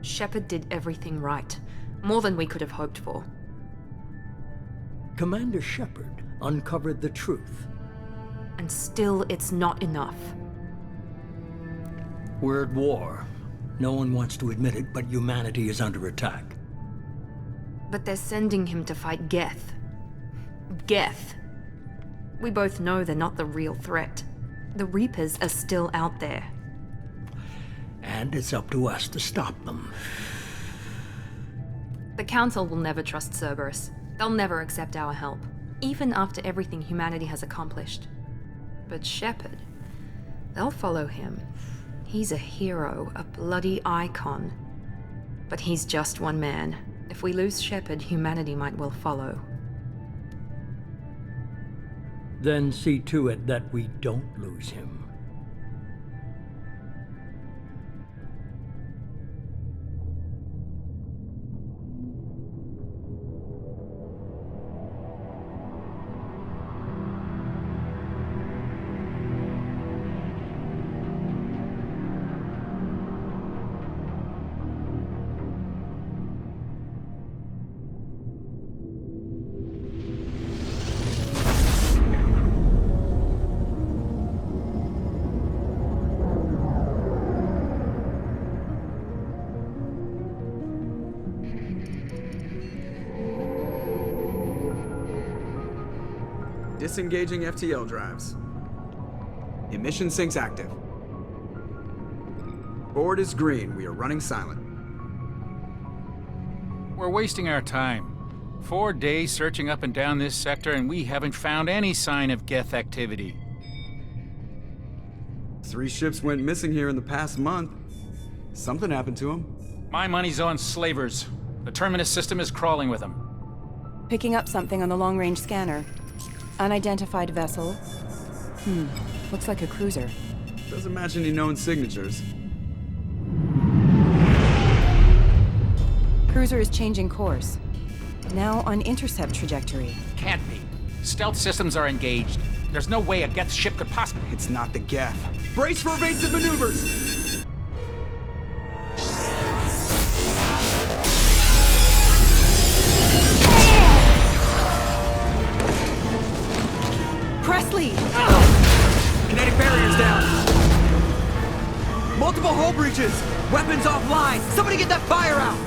Shephard did everything right. More than we could have hoped for. Commander Shephard uncovered the truth. And still, it's not enough. We're at war. No one wants to admit it, but humanity is under attack. But they're sending him to fight Geth. Geth. We both know they're not the real threat. The Reapers are still out there. And it's up to us to stop them. The Council will never trust Cerberus. They'll never accept our help, even after everything humanity has accomplished. But Shephard, they'll follow him. He's a hero, a bloody icon. But he's just one man. If we lose Shephard, humanity might well follow. Then see to it that we don't lose him. Disengaging FTL drives. Emission sinks active. Board is green. We are running silent. We're wasting our time. 4 days searching up and down this sector, and we haven't found any sign of Geth activity. 3 ships went missing here in the past month. Something happened to them. My money's on slavers. The Terminus system is crawling with them. Picking up something on the long-range scanner. Unidentified vessel. Looks like a cruiser. Doesn't match any known signatures. Cruiser is changing course. Now on intercept trajectory. Can't be. Stealth systems are engaged. There's no way a Geth ship could possibly... It's not the Geth. Brace for evasive maneuvers! Presley! Kinetic barriers down. Multiple hull breaches. Weapons offline. Somebody get that fire out.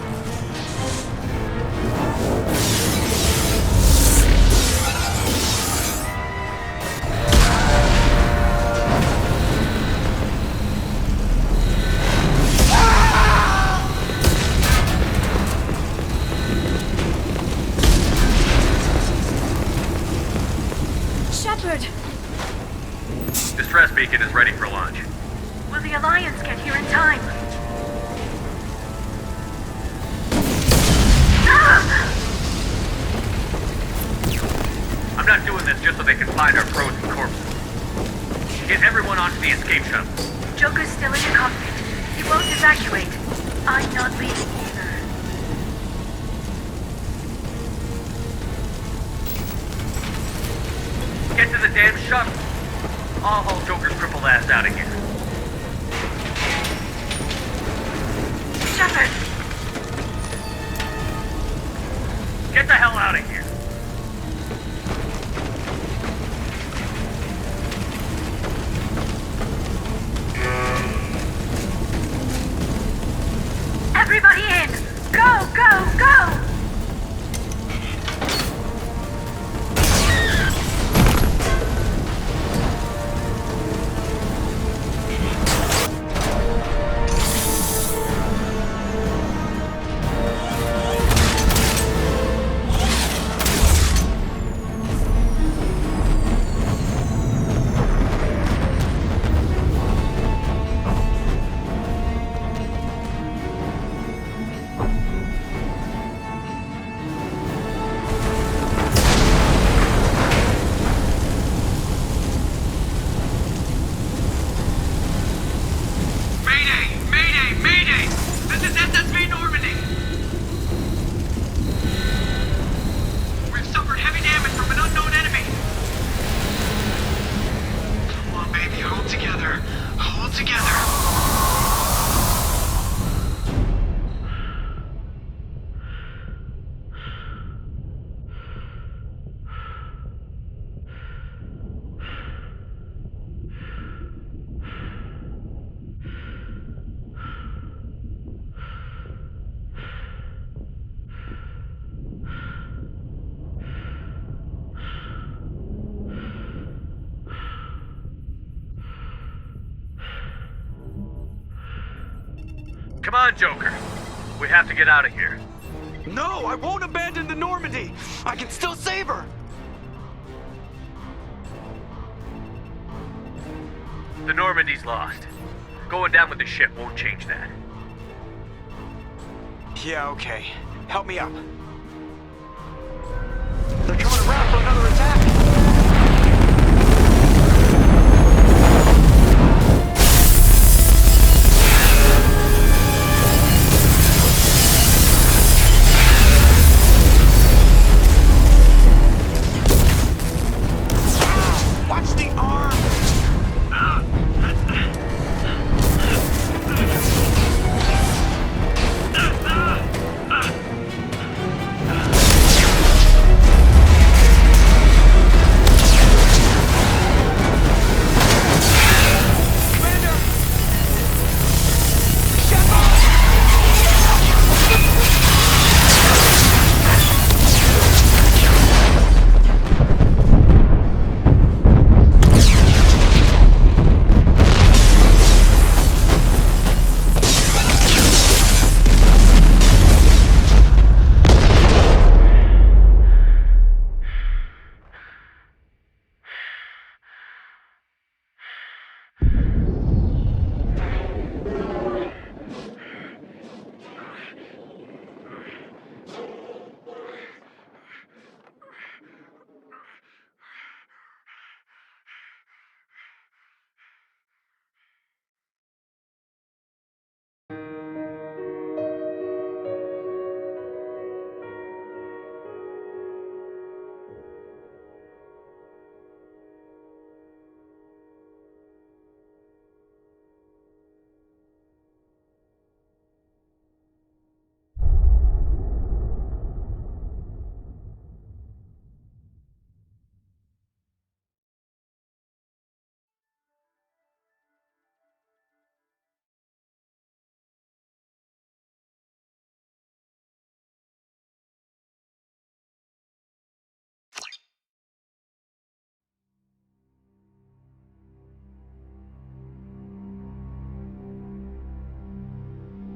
Shephard! Distress beacon is ready for launch. Will the Alliance get here in time? I'm not doing this just so they can find our frozen corpses. Get everyone onto the escape shuttle. Joker's still in the cockpit. He won't evacuate. I'm not leaving either. Get to the damn shuttle. I'll haul Joker's crippled ass out of here. Shephard! Get the hell out of here. Everybody in! Go, go, go! Come on, Joker. We have to get out of here. No, I won't abandon the Normandy. I can still save her. The Normandy's lost. Going down with the ship won't change that. Yeah, okay. Help me up. They're coming around for another attack. Watch the arm!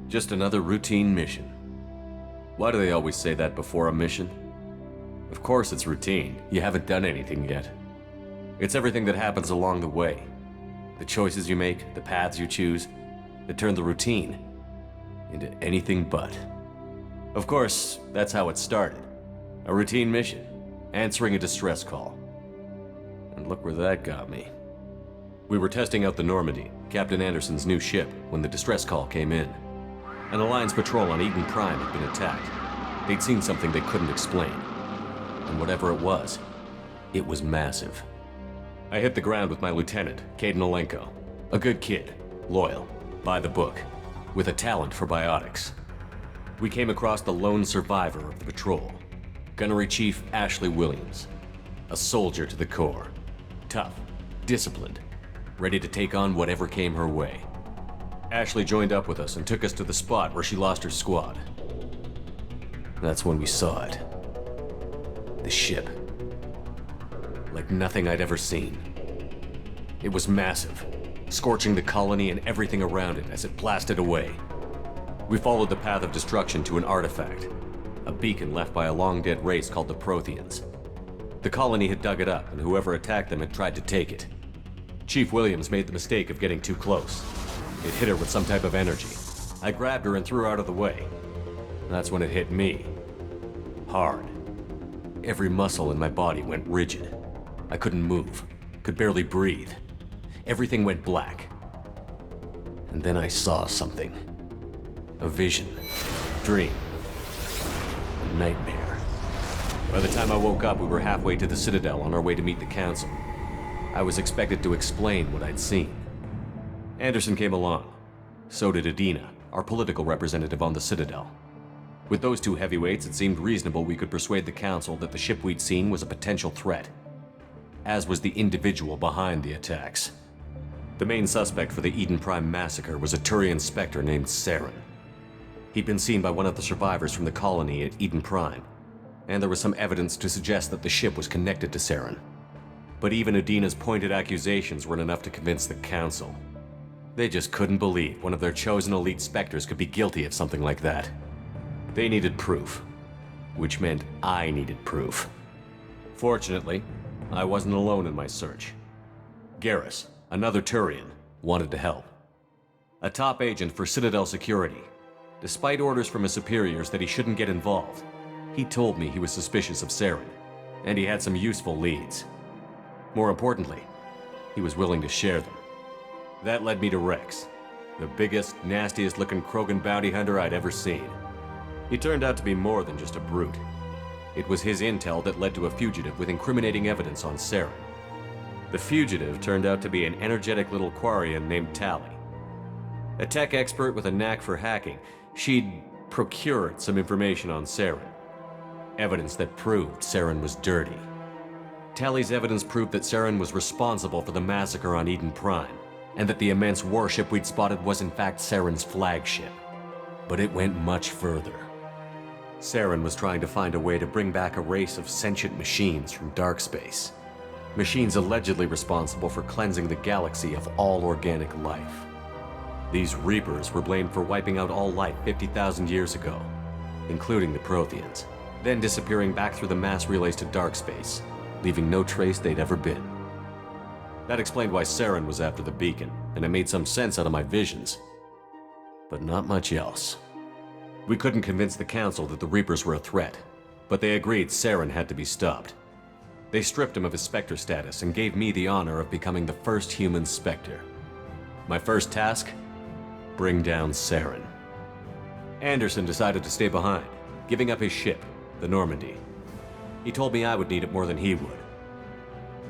Just another routine mission. Why do they always say that before a mission? Of course it's routine. You haven't done anything yet. It's everything that happens along the way. The choices you make, the paths you choose, that turn the routine into anything but. Of course, that's how it started. A routine mission, answering a distress call. And look where that got me. We were testing out the Normandy, Captain Anderson's new ship, when the distress call came in. An Alliance patrol on Eden Prime had been attacked. They'd seen something they couldn't explain. And whatever it was massive. I hit the ground with my lieutenant, Caden Olenko. A good kid, loyal, by the book, with a talent for biotics. We came across the lone survivor of the patrol, Gunnery Chief Ashley Williams. A soldier to the core. Tough, disciplined, ready to take on whatever came her way. Ashley joined up with us and took us to the spot where she lost her squad. That's when we saw it. The ship. Like nothing I'd ever seen. It was massive, scorching the colony and everything around it as it blasted away. We followed the path of destruction to an artifact, a beacon left by a long-dead race called the Protheans. The colony had dug it up, and whoever attacked them had tried to take it. Chief Williams made the mistake of getting too close. It hit her with some type of energy. I grabbed her and threw her out of the way. That's when it hit me. Hard. Every muscle in my body went rigid. I couldn't move, could barely breathe. Everything went black. And then I saw something. A vision. Dream. A nightmare. By the time I woke up, we were halfway to the Citadel on our way to meet the Council. I was expected to explain what I'd seen. Anderson came along. So did Adina, our political representative on the Citadel. With those two heavyweights, it seemed reasonable we could persuade the Council that the ship we'd seen was a potential threat, as was the individual behind the attacks. The main suspect for the Eden Prime massacre was a Turian Spectre named Saren. He'd been seen by one of the survivors from the colony at Eden Prime, and there was some evidence to suggest that the ship was connected to Saren. But even Adina's pointed accusations weren't enough to convince the Council. They just couldn't believe one of their chosen elite Spectres could be guilty of something like that. They needed proof, which meant I needed proof. Fortunately, I wasn't alone in my search. Garrus, another Turian, wanted to help. A top agent for Citadel Security. Despite orders from his superiors that he shouldn't get involved, he told me he was suspicious of Saren, and he had some useful leads. More importantly, he was willing to share them. That led me to Rex, the biggest, nastiest looking Krogan bounty hunter I'd ever seen. He turned out to be more than just a brute. It was his intel that led to a fugitive with incriminating evidence on Saren. The fugitive turned out to be an energetic little Quarian named Tali. A tech expert with a knack for hacking, she'd procured some information on Saren. Evidence that proved Saren was dirty. Tali's evidence proved that Saren was responsible for the massacre on Eden Prime, and that the immense warship we'd spotted was in fact Saren's flagship. But it went much further. Saren was trying to find a way to bring back a race of sentient machines from dark space. Machines allegedly responsible for cleansing the galaxy of all organic life. These Reapers were blamed for wiping out all life 50,000 years ago, including the Protheans, then disappearing back through the mass relays to dark space, leaving no trace they'd ever been. That explained why Saren was after the beacon, and it made some sense out of my visions. But not much else. We couldn't convince the Council that the Reapers were a threat, but they agreed Saren had to be stopped. They stripped him of his Spectre status and gave me the honor of becoming the first human Spectre. My first task? Bring down Saren. Anderson decided to stay behind, giving up his ship, the Normandy. He told me I would need it more than he would.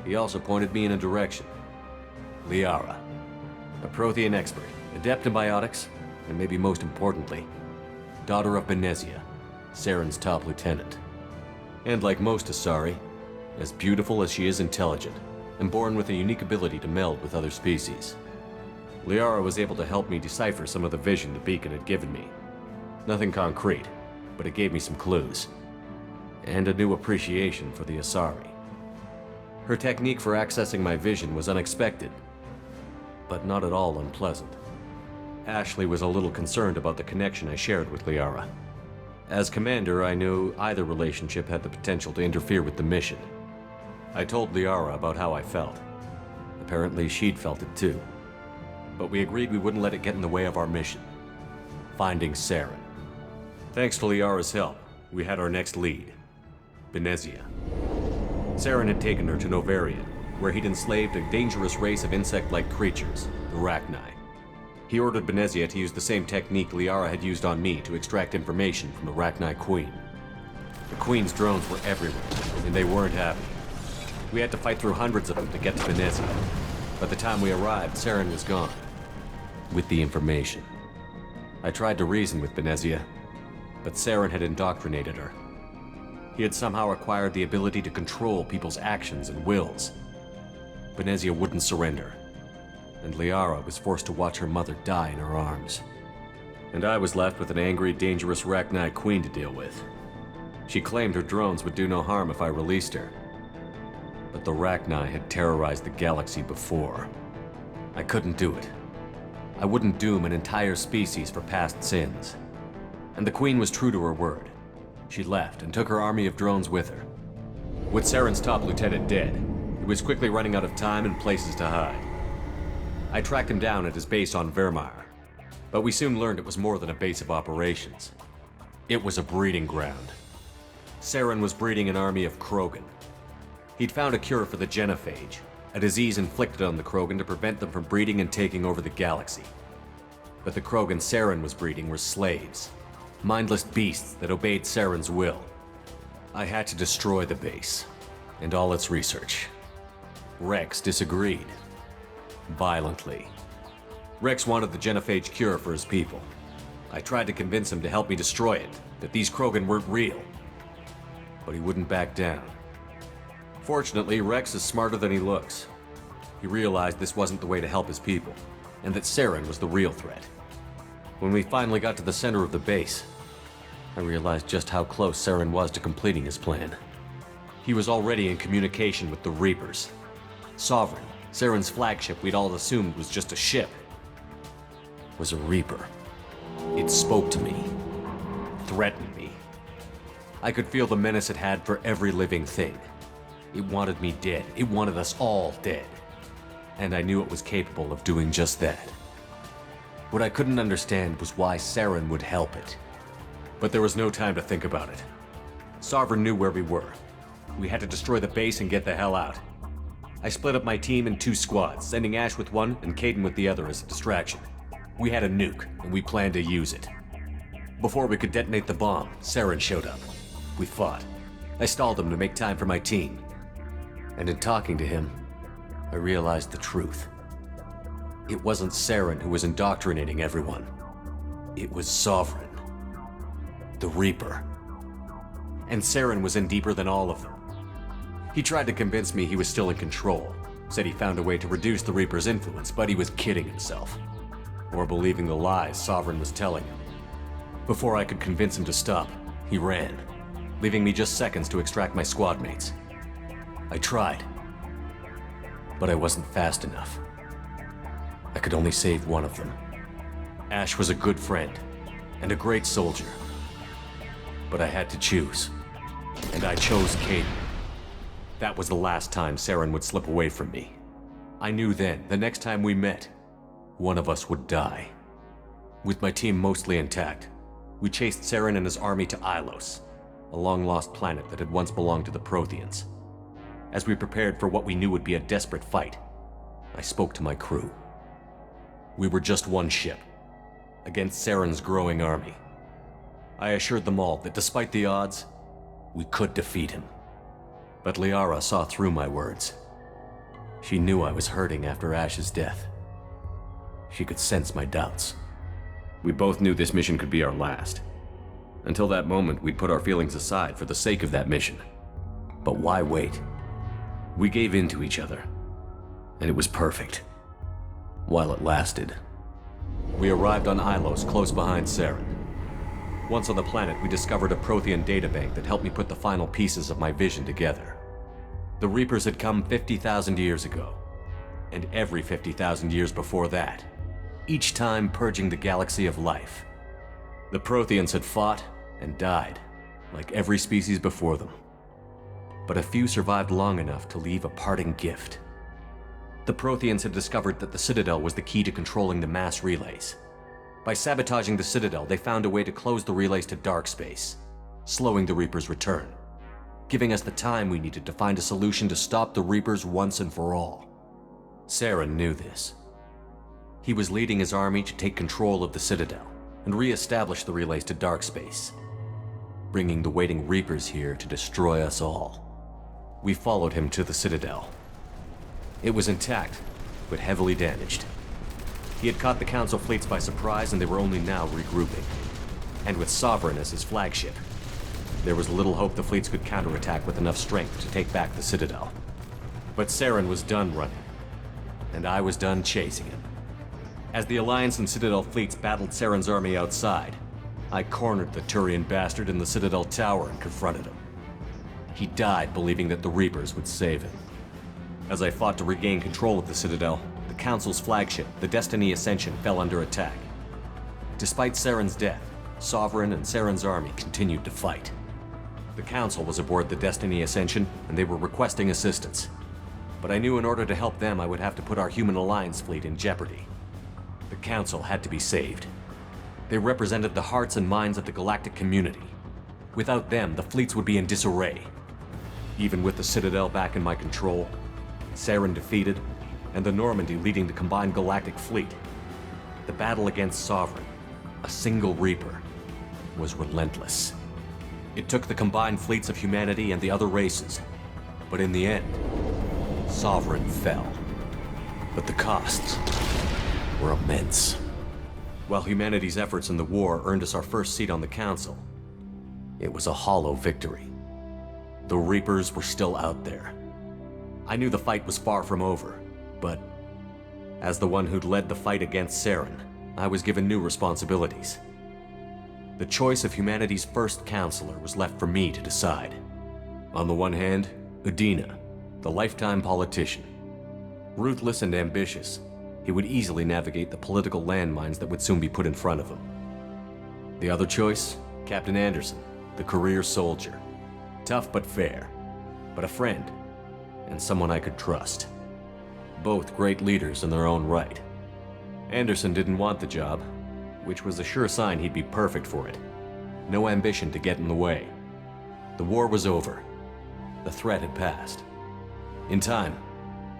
He also pointed me in a direction. Liara, a Prothean expert, adept in biotics, and maybe most importantly, daughter of Benezia, Saren's top lieutenant. And like most Asari, as beautiful as she is intelligent, and born with a unique ability to meld with other species. Liara was able to help me decipher some of the vision the beacon had given me. Nothing concrete, but it gave me some clues. And a new appreciation for the Asari. Her technique for accessing my vision was unexpected, but not at all unpleasant. Ashley was a little concerned about the connection I shared with Liara. As commander, I knew either relationship had the potential to interfere with the mission. I told Liara about how I felt. Apparently, she'd felt it too. But we agreed we wouldn't let it get in the way of our mission. Finding Saren. Thanks to Liara's help, we had our next lead. Benezia. Saren had taken her to Novaria, where he'd enslaved a dangerous race of insect-like creatures, the Rachni. He ordered Benezia to use the same technique Liara had used on me to extract information from the Rachni Queen. The Queen's drones were everywhere, and they weren't happy. We had to fight through hundreds of them to get to Benezia. By the time we arrived, Saren was gone. With the information. I tried to reason with Benezia, but Saren had indoctrinated her. He had somehow acquired the ability to control people's actions and wills. Benezia wouldn't surrender, and Liara was forced to watch her mother die in her arms. And I was left with an angry, dangerous Rachni Queen to deal with. She claimed her drones would do no harm if I released her. But the Rachni had terrorized the galaxy before. I couldn't do it. I wouldn't doom an entire species for past sins. And the Queen was true to her word. She left and took her army of drones with her. With Saren's top lieutenant dead, he was quickly running out of time and places to hide. I tracked him down at his base on Vermeer, but we soon learned it was more than a base of operations. It was a breeding ground. Saren was breeding an army of Krogan. He'd found a cure for the genophage, a disease inflicted on the Krogan to prevent them from breeding and taking over the galaxy. But the Krogan Saren was breeding were slaves, mindless beasts that obeyed Saren's will. I had to destroy the base, and all its research. Rex disagreed. Violently. Rex wanted the genophage cure for his people. I tried to convince him to help me destroy it, that these Krogan weren't real. But he wouldn't back down. Fortunately, Rex is smarter than he looks. He realized this wasn't the way to help his people, and that Saren was the real threat. When we finally got to the center of the base, I realized just how close Saren was to completing his plan. He was already in communication with the Reapers. Sovereign, Saren's flagship we'd all assumed was just a ship. was a Reaper. It spoke to me, threatened me. I could feel the menace it had for every living thing. It wanted me dead. It wanted us all dead. And I knew it was capable of doing just that. What I couldn't understand was why Saren would help it. But there was no time to think about it. Sovereign knew where we were. We had to destroy the base and get the hell out. I split up my team in 2 squads, sending Ash with one and Caden with the other as a distraction. We had a nuke, and we planned to use it. Before we could detonate the bomb, Saren showed up. We fought. I stalled him to make time for my team. And in talking to him, I realized the truth. It wasn't Saren who was indoctrinating everyone. It was Sovereign. The Reaper. And Saren was in deeper than all of them. He tried to convince me he was still in control, said he found a way to reduce the Reaper's influence, but he was kidding himself. Or believing the lies Sovereign was telling him. Before I could convince him to stop, he ran, leaving me just seconds to extract my squad mates. I tried, but I wasn't fast enough. I could only save one of them. Ash was a good friend, and a great soldier. But I had to choose, and I chose Caden. That was the last time Saren would slip away from me. I knew then, the next time we met, one of us would die. With my team mostly intact, we chased Saren and his army to Ilos, a long-lost planet that had once belonged to the Protheans. As we prepared for what we knew would be a desperate fight, I spoke to my crew. We were just one ship, against Saren's growing army. I assured them all that despite the odds, we could defeat him. But Liara saw through my words. She knew I was hurting after Ash's death. She could sense my doubts. We both knew this mission could be our last. Until that moment, we'd put our feelings aside for the sake of that mission. But why wait? We gave in to each other, and it was perfect. While it lasted. We arrived on Ilos, close behind Saren. Once on the planet, we discovered a Prothean databank that helped me put the final pieces of my vision together. The Reapers had come 50,000 years ago, and every 50,000 years before that, each time purging the galaxy of life. The Protheans had fought and died, like every species before them. But a few survived long enough to leave a parting gift. The Protheans had discovered that the Citadel was the key to controlling the mass relays. By sabotaging the Citadel, they found a way to close the relays to dark space, slowing the Reapers' return, giving us the time we needed to find a solution to stop the Reapers once and for all. Saren knew this. He was leading his army to take control of the Citadel and re-establish the relays to dark space, bringing the waiting Reapers here to destroy us all. We followed him to the Citadel. It was intact, but heavily damaged. He had caught the Council fleets by surprise, and they were only now regrouping. And with Sovereign as his flagship, there was little hope the fleets could counterattack with enough strength to take back the Citadel. But Saren was done running, and I was done chasing him. As the Alliance and Citadel fleets battled Saren's army outside, I cornered the Turian bastard in the Citadel tower and confronted him. He died believing that the Reapers would save him. As I fought to regain control of the Citadel, the Council's flagship, the Destiny Ascension, fell under attack. Despite Saren's death, Sovereign and Saren's army continued to fight. The Council was aboard the Destiny Ascension, and they were requesting assistance. But I knew in order to help them, I would have to put our Human Alliance fleet in jeopardy. The Council had to be saved. They represented the hearts and minds of the galactic community. Without them, the fleets would be in disarray. Even with the Citadel back in my control, Saren defeated, and the Normandy leading the combined galactic fleet, the battle against Sovereign, a single Reaper, was relentless. It took the combined fleets of humanity and the other races, but in the end, Sovereign fell. But the costs were immense. While humanity's efforts in the war earned us our first seat on the Council, it was a hollow victory. The Reapers were still out there. I knew the fight was far from over, but as the one who'd led the fight against Saren, I was given new responsibilities. The choice of humanity's first counselor was left for me to decide. On the one hand, Udina, the lifetime politician. Ruthless and ambitious, he would easily navigate the political landmines that would soon be put in front of him. The other choice? Captain Anderson, the career soldier. Tough but fair, but a friend, and someone I could trust. Both great leaders in their own right. Anderson didn't want the job, which was a sure sign he'd be perfect for it. No ambition to get in the way. The war was over. The threat had passed. In time,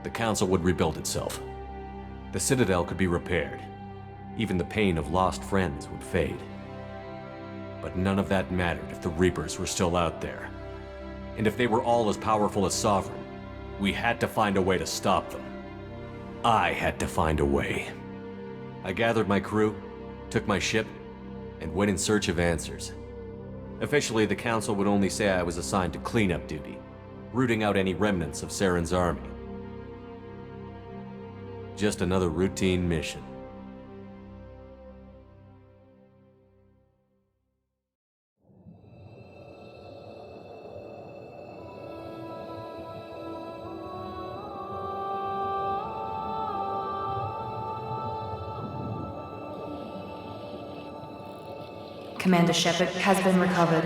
the Council would rebuild itself. The Citadel could be repaired. Even the pain of lost friends would fade. But none of that mattered if the Reapers were still out there. And if they were all as powerful as Sovereign, we had to find a way to stop them. I had to find a way. I gathered my crew, took my ship, and went in search of answers. Officially, the Council would only say I was assigned to cleanup duty, rooting out any remnants of Saren's army. Just another routine mission. Commander Shephard has been recovered.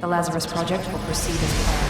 The Lazarus Project will proceed as planned.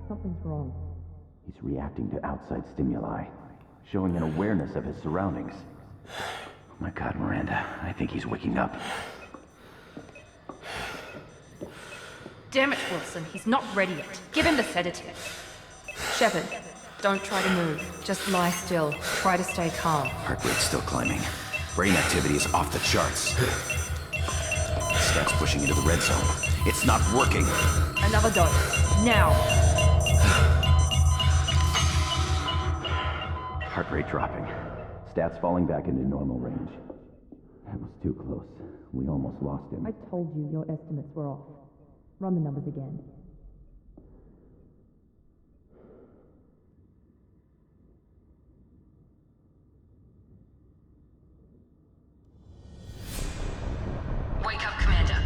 Something's wrong. He's reacting to outside stimuli, showing an awareness of his surroundings. Oh my God, Miranda, I think he's waking up. Damn it, Wilson, he's not ready yet. Give him the sedative. Shephard, don't try to move. Just lie still. Try to stay calm. Heart rate's still climbing. Brain activity is off the charts. Stats pushing into the red zone. It's not working. Another dose. Now. Heart rate dropping. Stats falling back into normal range. That was too close. We almost lost him. I told you your estimates were off. Run the numbers again. Wake up, Commander.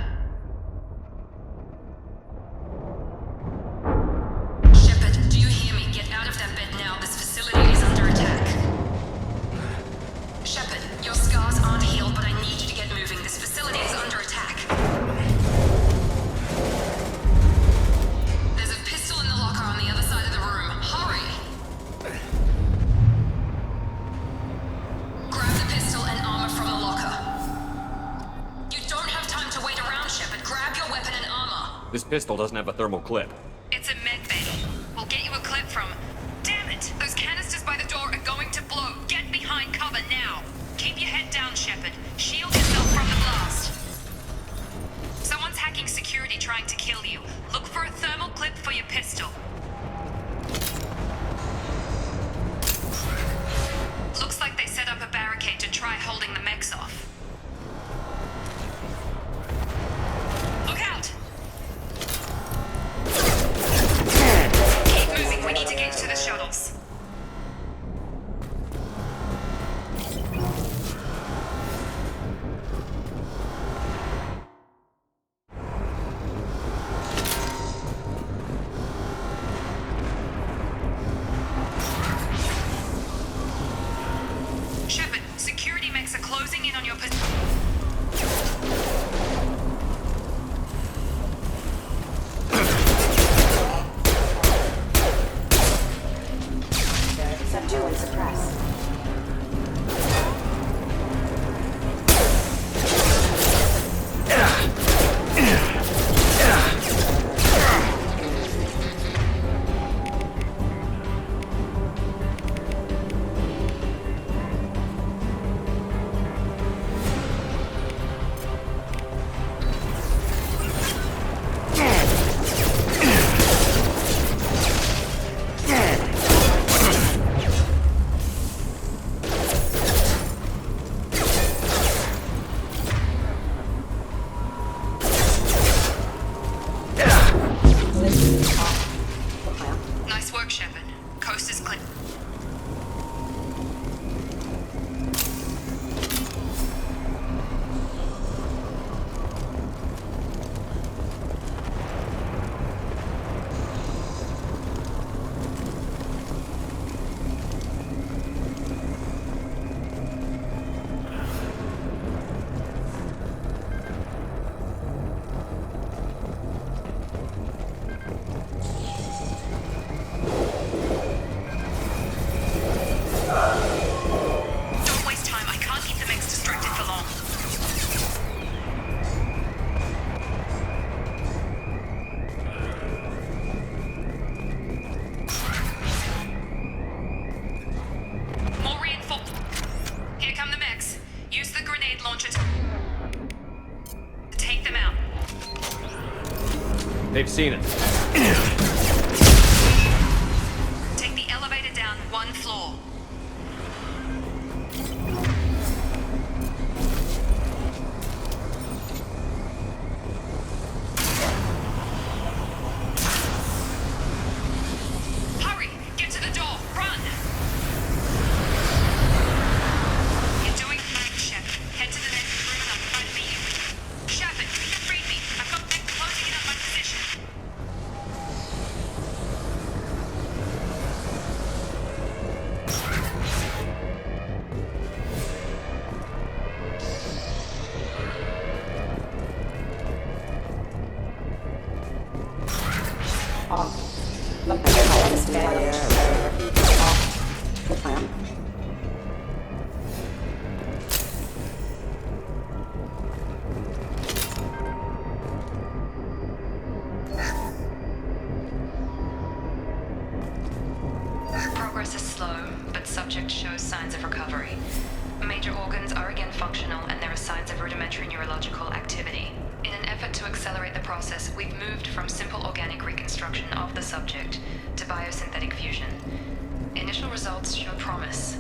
Shephard, do you hear me? Get out of that bed now. This facility is under attack. Shephard, your scars aren't healed, but I need you to get moving. This facility is under attack. There's a pistol in the locker on the other side of the room. Hurry! Grab the pistol and armor from the locker. You don't have time to wait around, Shephard. Grab your weapon and armor. This pistol doesn't have a thermal clip. It's a med bay. We'll get you a clip from... Damn it! Those canisters by the door are going to blow. Get behind cover now. Keep your head down, Shephard. Shield yourself from the blast. Someone's hacking security trying to kill you. Look for a thermal clip for your pistol. They've seen it. Take the elevator down 1 floor. Hurry! Get to the door! Run! You're doing fine, Shephard. Head to the next room and I'll try to beat you. Shephard, you can read me. I've got them closing in on my position. Progress is slow, but subject shows signs of recovery. Major organs are again functional, and there are signs of rudimentary neurological activity. In an effort to accelerate the process, we've moved from simple organic reconstruction of the subject to biosynthetic fusion. Initial results show promise.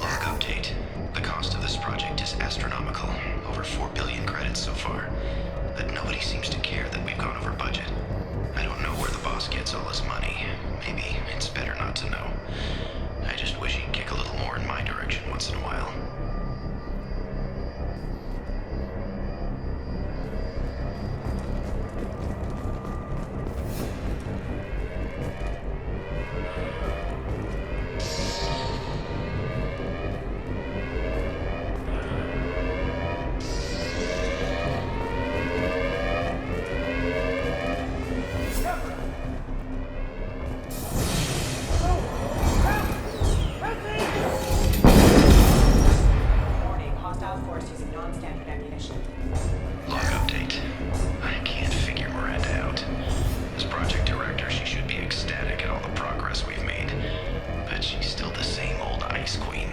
Log update. The cost of this project is astronomical. Over 4 billion credits so far. But nobody seems to care that we've gone over budget. I don't know where the boss gets all his money. Maybe it's better not to know. I just wish he'd kick a little more in my direction once in a while. Log update. I can't figure Miranda out. As project director, she should be ecstatic at all the progress we've made. But she's still the same old ice queen.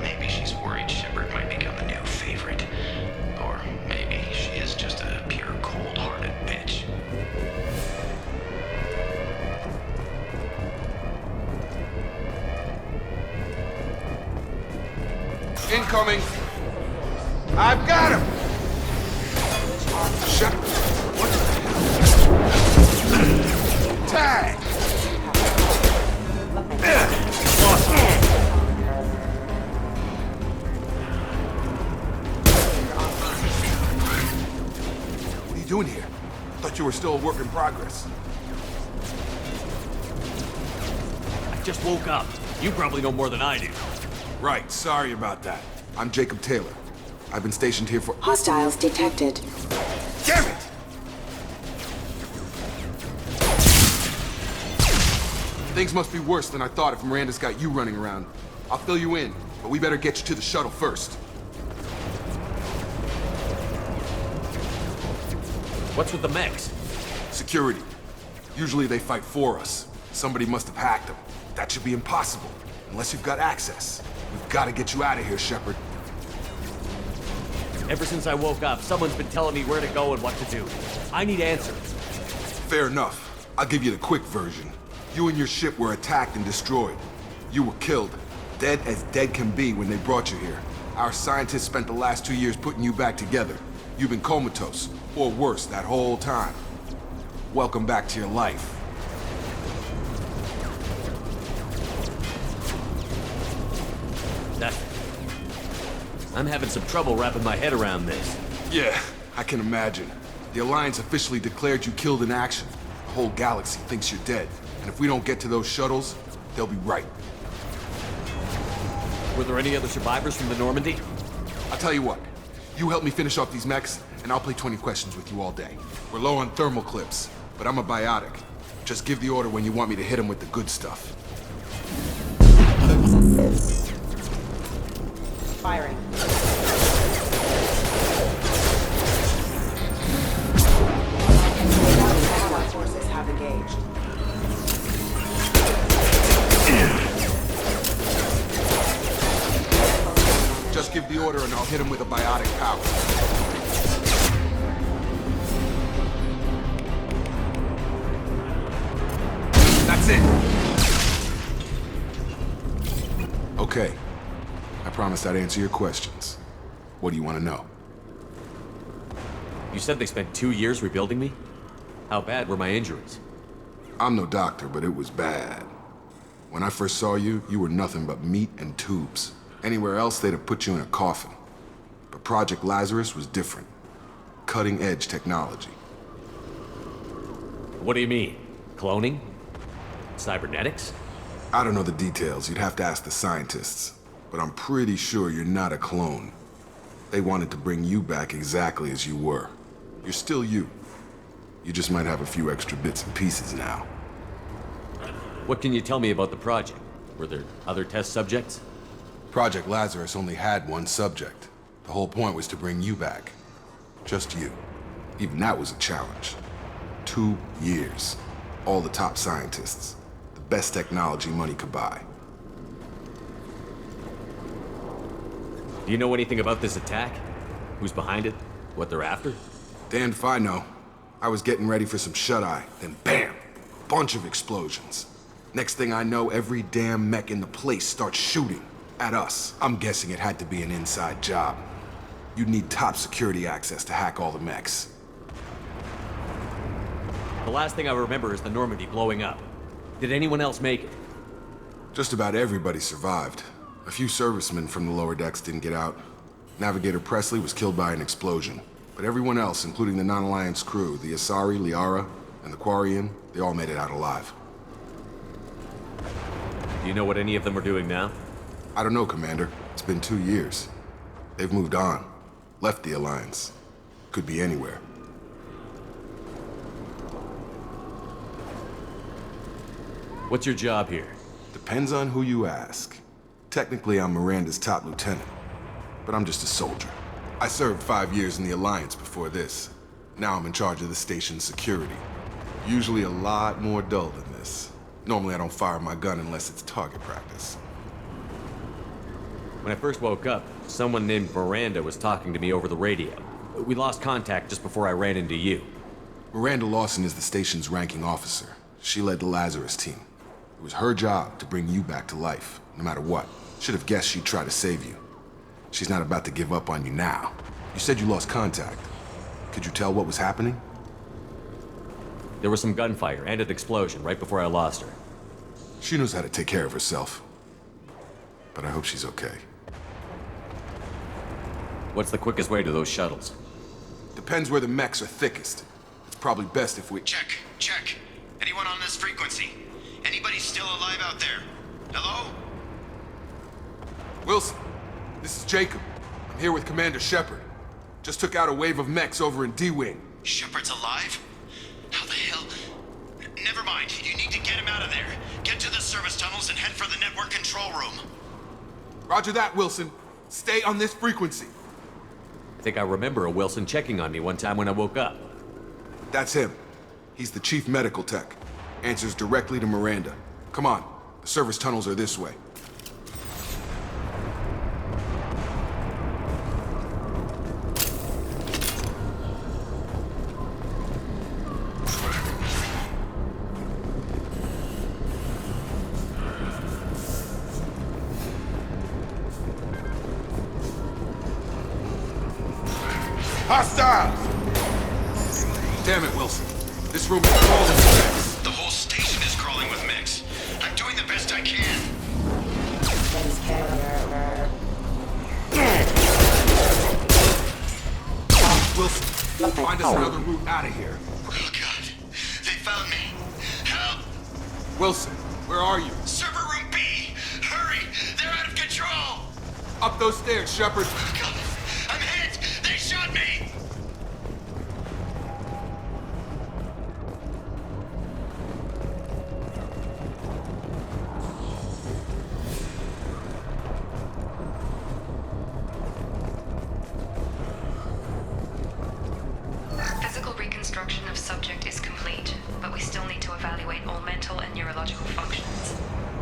Maybe she's worried Shephard might become the new favorite. Or maybe she is just a pure cold-hearted bitch. Incoming! I've got him! Shut. What the hell? Tag! What are you doing here? Thought you were still a work in progress. I just woke up. You probably know more than I do. Right, sorry about that. I'm Jacob Taylor. I've been stationed here for— Hostiles detected. Damn it! Things must be worse than I thought if Miranda's got you running around. I'll fill you in, but we better get you to the shuttle first. What's with the mechs? Security. Usually they fight for us. Somebody must have hacked them. That should be impossible, unless you've got access. We've got to get you out of here, Shephard. Ever since I woke up, someone's been telling me where to go and what to do. I need answers. Fair enough. I'll give you the quick version. You and your ship were attacked and destroyed. You were killed. Dead as dead can be when they brought you here. Our scientists spent the last 2 years putting you back together. You've been comatose, or worse, that whole time. Welcome back to your life. I'm having some trouble wrapping my head around this. Yeah, I can imagine. The Alliance officially declared you killed in action. The whole galaxy thinks you're dead. And if we don't get to those shuttles, they'll be right. Were there any other survivors from the Normandy? I'll tell you what. You help me finish off these mechs, and I'll play 20 questions with you all day. We're low on thermal clips, but I'm a biotic. Just give the order when you want me to hit them with the good stuff. Firing. Sources have engaged. Just give the order and I'll hit him with a biotic power. That's it! Okay. I promised I'd answer your questions. What do you want to know? You said they spent 2 years rebuilding me? How bad were my injuries? I'm no doctor, but it was bad. When I first saw you, you were nothing but meat and tubes. Anywhere else, they'd have put you in a coffin. But Project Lazarus was different. Cutting-edge technology. What do you mean? Cloning? Cybernetics? I don't know the details. You'd have to ask the scientists. But I'm pretty sure you're not a clone. They wanted to bring you back exactly as you were. You're still you. You just might have a few extra bits and pieces now. What can you tell me about the project? Were there other test subjects? Project Lazarus only had one subject. The whole point was to bring you back. Just you. Even that was a challenge. 2 years. All the top scientists. The best technology money could buy. Do you know anything about this attack? Who's behind it? What they're after? Damned if I know. I was getting ready for some shut-eye, then bam! Bunch of explosions. Next thing I know, every damn mech in the place starts shooting at us. I'm guessing it had to be an inside job. You'd need top security access to hack all the mechs. The last thing I remember is the Normandy blowing up. Did anyone else make it? Just about everybody survived. A few servicemen from the lower decks didn't get out. Navigator Presley was killed by an explosion. But everyone else, including the non-Alliance crew, the Asari, Liara, and the Quarian, they all made it out alive. Do you know what any of them are doing now? I don't know, Commander. It's been 2 years. They've moved on. Left the Alliance. Could be anywhere. What's your job here? Depends on who you ask. Technically, I'm Miranda's top lieutenant. But I'm just a soldier. I served 5 years in the Alliance before this. Now I'm in charge of the station's security. Usually a lot more dull than this. Normally I don't fire my gun unless it's target practice. When I first woke up, someone named Miranda was talking to me over the radio. We lost contact just before I ran into you. Miranda Lawson is the station's ranking officer. She led the Lazarus team. It was her job to bring you back to life, no matter what. Should have guessed she'd try to save you. She's not about to give up on you now. You said you lost contact. Could you tell what was happening? There was some gunfire and an explosion right before I lost her. She knows how to take care of herself. But I hope she's okay. What's the quickest way to those shuttles? Depends where the mechs are thickest. It's probably best if we... Check. Anyone on this frequency? Anybody still alive out there? Hello? Wilson, this is Jacob. I'm here with Commander Shephard. Just took out a wave of mechs over in D-Wing. Shephard's alive? How the hell? Never mind. You need to get him out of there. Get to the service tunnels and head for the network control room. Roger that, Wilson. Stay on this frequency. I think I remember a Wilson checking on me one time when I woke up. That's him. He's the chief medical tech. Answers directly to Miranda. Come on. The service tunnels are this way. Hostiles! Damn it, Wilson. This room is crawling with mechs. The whole station is crawling with mechs. I'm doing the best I can. Wilson, find us another route out of here. Oh, God. They found me. Help! Wilson, where are you? Server room B! Hurry! They're out of control! Up those stairs, Shephard. Oh, God. I'm hit! They shot me! Physical reconstruction of subject is complete, but we still need to evaluate all mental and neurological functions.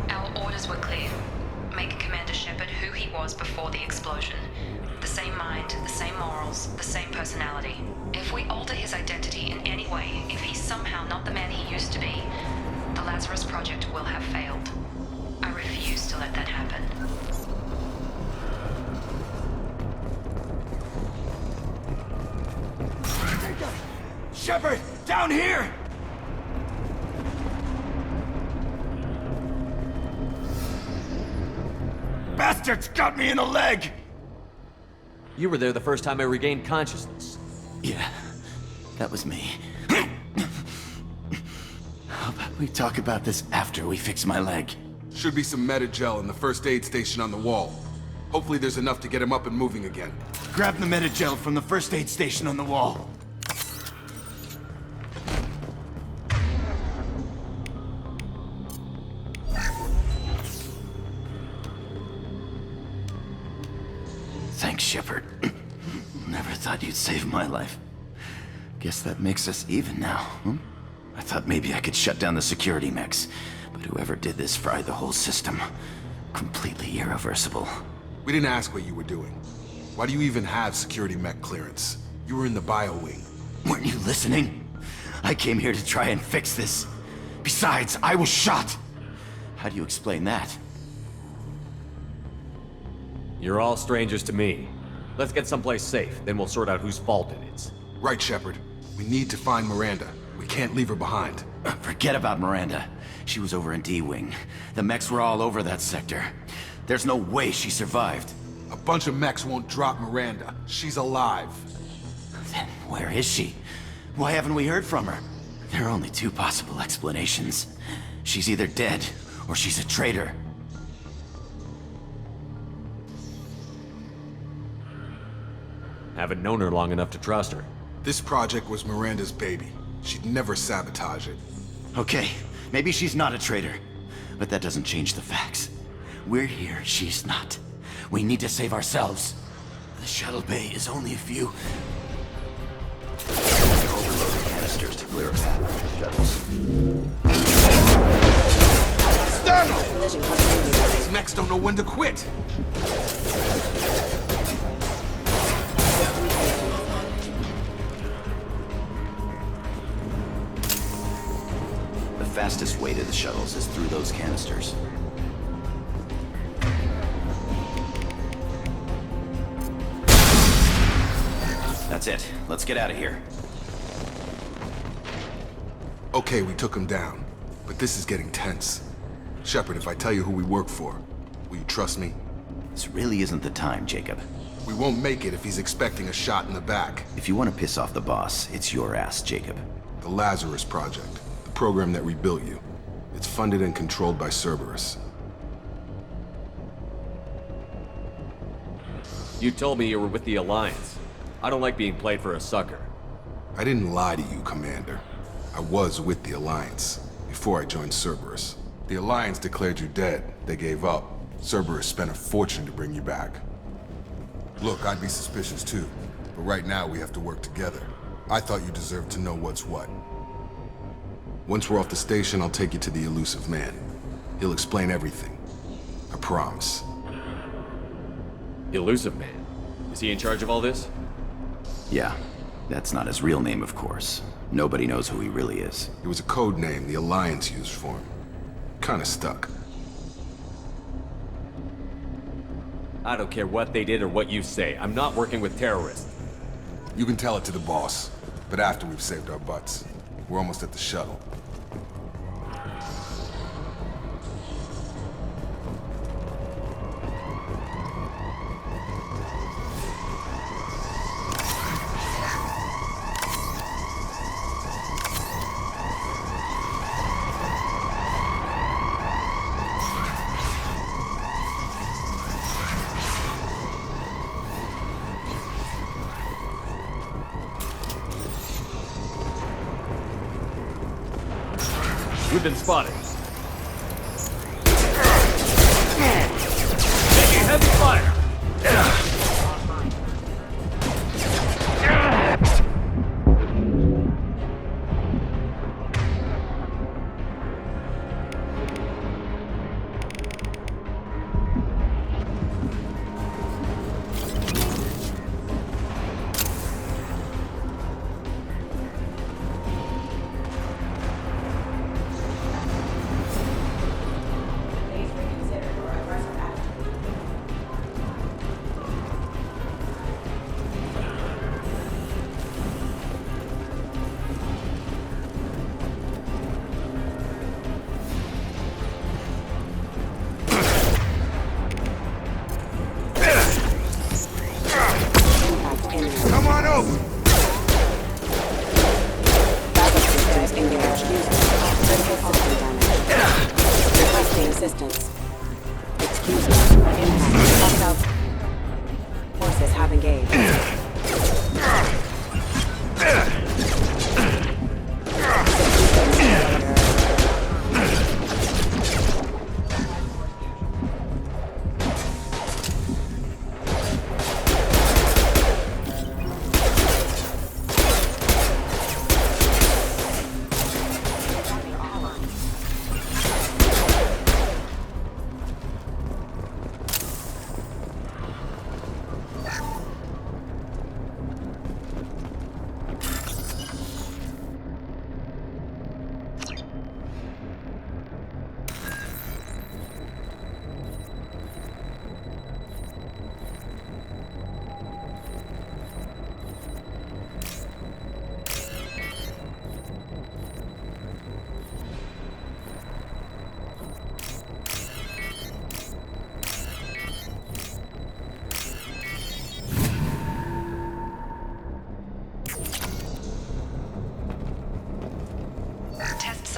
Our orders were clear. Make Commander Shephard who he was before the explosion. The same mind, the same morals, the same personality. If we alter his identity in any way, if he's somehow not the man he used to be, the Lazarus Project will have failed. I refuse to let that happen. Shephard, down here! Bastards got me in the leg! You were there the first time I regained consciousness. Yeah, that was me. How about we talk about this after we fix my leg? Should be some Metagel in the first aid station on the wall. Hopefully there's enough to get him up and moving again. Grab the Metagel from the first aid station on the wall. Thanks, Shephard. Never thought you'd save my life. Guess that makes us even now, hmm? I thought maybe I could shut down the security mechs, but whoever did this fried the whole system. Completely irreversible. We didn't ask what you were doing. Why do you even have security mech clearance? You were in the bio wing. Weren't you listening? I came here to try and fix this. Besides, I was shot. How do you explain that? You're all strangers to me. Let's get someplace safe, then we'll sort out whose fault it is. Right, Shephard. We need to find Miranda. We can't leave her behind. Forget about Miranda. She was over in D-Wing. The mechs were all over that sector. There's no way she survived. A bunch of mechs won't drop Miranda. She's alive. Then where is she? Why haven't we heard from her? There are only two possible explanations. She's either dead, or she's a traitor. Haven't known her long enough to trust her. This project was Miranda's baby. She'd never sabotage it. Okay, maybe she's not a traitor. But that doesn't change the facts. We're here, she's not. We need to save ourselves. The shuttle bay is only a few... overloaded canisters to clear a path for the shuttles. Stand! These mechs don't know when to quit! The fastest way to the shuttles is through those canisters. That's it. Let's get out of here. Okay, we took him down. But this is getting tense. Shephard, if I tell you who we work for, will you trust me? This really isn't the time, Jacob. We won't make it if he's expecting a shot in the back. If you want to piss off the boss, it's your ass, Jacob. The Lazarus Project. The program that rebuilt you. It's funded and controlled by Cerberus. You told me you were with the Alliance. I don't like being played for a sucker. I didn't lie to you, Commander. I was with the Alliance, before I joined Cerberus. The Alliance declared you dead. They gave up. Cerberus spent a fortune to bring you back. Look, I'd be suspicious too, but right now we have to work together. I thought you deserved to know what's what. Once we're off the station, I'll take you to the elusive man. He'll explain everything. I promise. Elusive Man? Is he in charge of all this? Yeah. That's not his real name, of course. Nobody knows who he really is. It was a code name the Alliance used for him. Kinda stuck. I don't care what they did or what you say. I'm not working with terrorists. You can tell it to the boss, but after we've saved our butts. We're almost at the shuttle. We've been spotted. Taking heavy fire!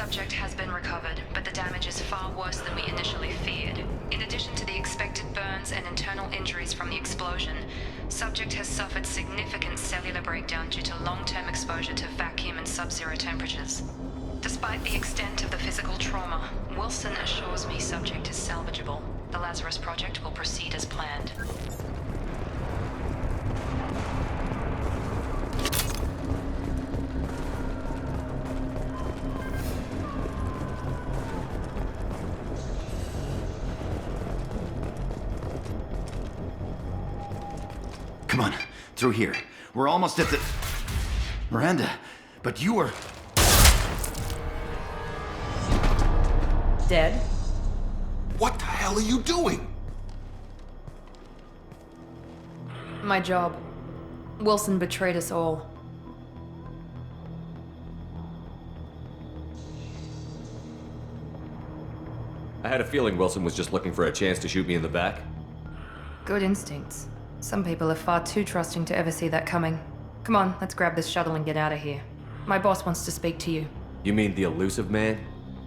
Subject has been recovered, but the damage is far worse than we initially feared. In addition to the expected burns and internal injuries from the explosion, Subject has suffered significant cellular breakdown due to long-term exposure to vacuum and sub-zero temperatures. Despite the extent of the physical trauma, Wilson assures me Subject is salvageable. The Lazarus Project will proceed as planned. Come on, through here. We're almost at the... Miranda, but you were... Dead? What the hell are you doing? My job. Wilson betrayed us all. I had a feeling Wilson was just looking for a chance to shoot me in the back. Good instincts. Some people are far too trusting to ever see that coming. Come on, let's grab this shuttle and get out of here. My boss wants to speak to you. You mean the elusive man?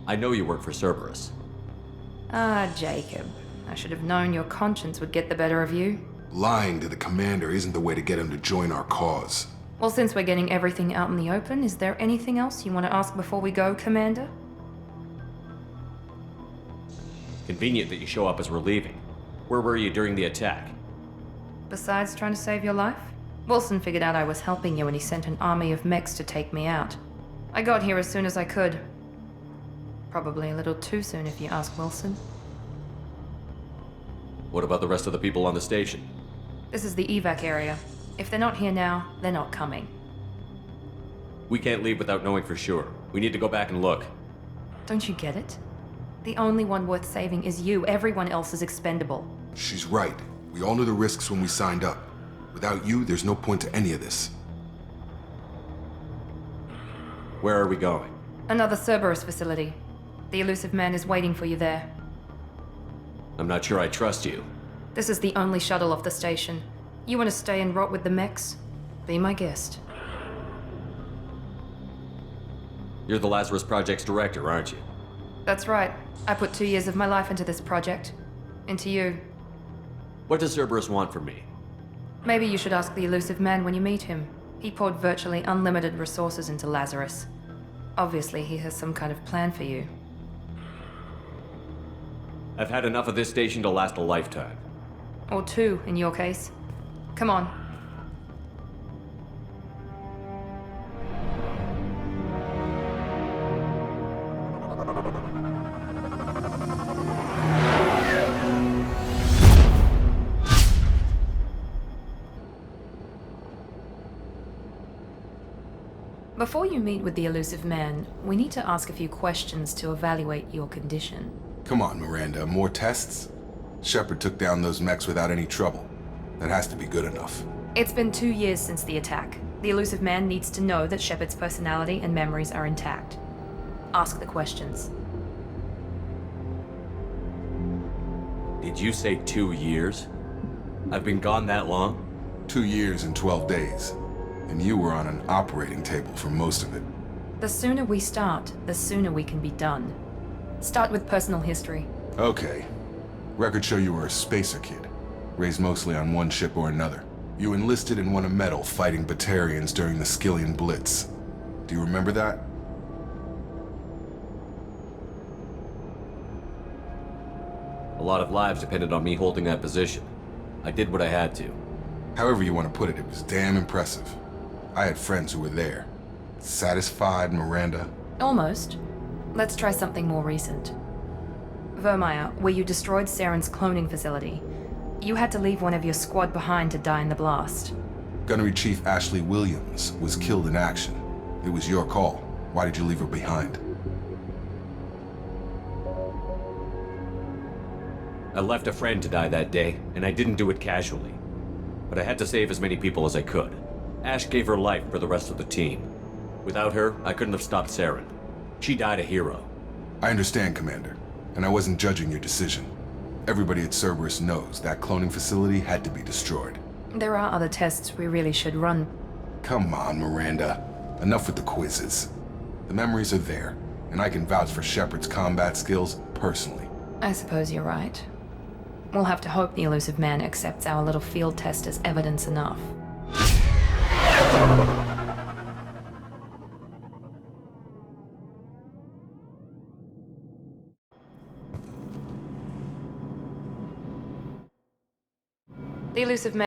I know you work for Cerberus. Ah, Jacob. I should have known your conscience would get the better of you. Lying to the commander isn't the way to get him to join our cause. Well, since we're getting everything out in the open, is there anything else you want to ask before we go, Commander? Convenient that you show up as we're leaving. Where were you during the attack? Besides trying to save your life? Wilson figured out I was helping you and he sent an army of mechs to take me out. I got here as soon as I could. Probably a little too soon if you ask Wilson. What about the rest of the people on the station? This is the evac area. If they're not here now, they're not coming. We can't leave without knowing for sure. We need to go back and look. Don't you get it? The only one worth saving is you. Everyone else is expendable. She's right. We all knew the risks when we signed up. Without you, there's no point to any of this. Where are we going? Another Cerberus facility. The elusive man is waiting for you there. I'm not sure I trust you. This is the only shuttle off the station. You want to stay and rot with the mechs? Be my guest. You're the Lazarus Project's director, aren't you? That's right. I put 2 years of my life into this project. Into you. What does Cerberus want from me? Maybe you should ask the elusive man when you meet him. He poured virtually unlimited resources into Lazarus. Obviously, he has some kind of plan for you. I've had enough of this station to last a lifetime. Or 2, in your case. Come on. Before you meet with the elusive man, we need to ask a few questions to evaluate your condition. Come on, Miranda, more tests? Shephard took down those mechs without any trouble. That has to be good enough. It's been 2 years since the attack. The elusive man needs to know that Shephard's personality and memories are intact. Ask the questions. Did you say 2 years? I've been gone that long? 2 years and 12 days. And you were on an operating table for most of it. The sooner we start, the sooner we can be done. Start with personal history. Okay. Records show you were a spacer kid, raised mostly on one ship or another. You enlisted and won a medal fighting Batarians during the Skillian Blitz. Do you remember that? A lot of lives depended on me holding that position. I did what I had to. However you want to put it, it was damn impressive. I had friends who were there. Satisfied, Miranda? Almost. Let's try something more recent. Vermeer, where you destroyed Saren's cloning facility. You had to leave one of your squad behind to die in the blast. Gunnery Chief Ashley Williams was killed in action. It was your call. Why did you leave her behind? I left a friend to die that day, and I didn't do it casually. But I had to save as many people as I could. Ash gave her life for the rest of the team. Without her, I couldn't have stopped Saren. She died a hero. I understand, Commander, and I wasn't judging your decision. Everybody at Cerberus knows that cloning facility had to be destroyed. There are other tests we really should run. Come on, Miranda. Enough with the quizzes. The memories are there. And I can vouch for Shephard's combat skills personally. I suppose you're right. We'll have to hope the elusive man accepts our little field test as evidence enough. The elusive man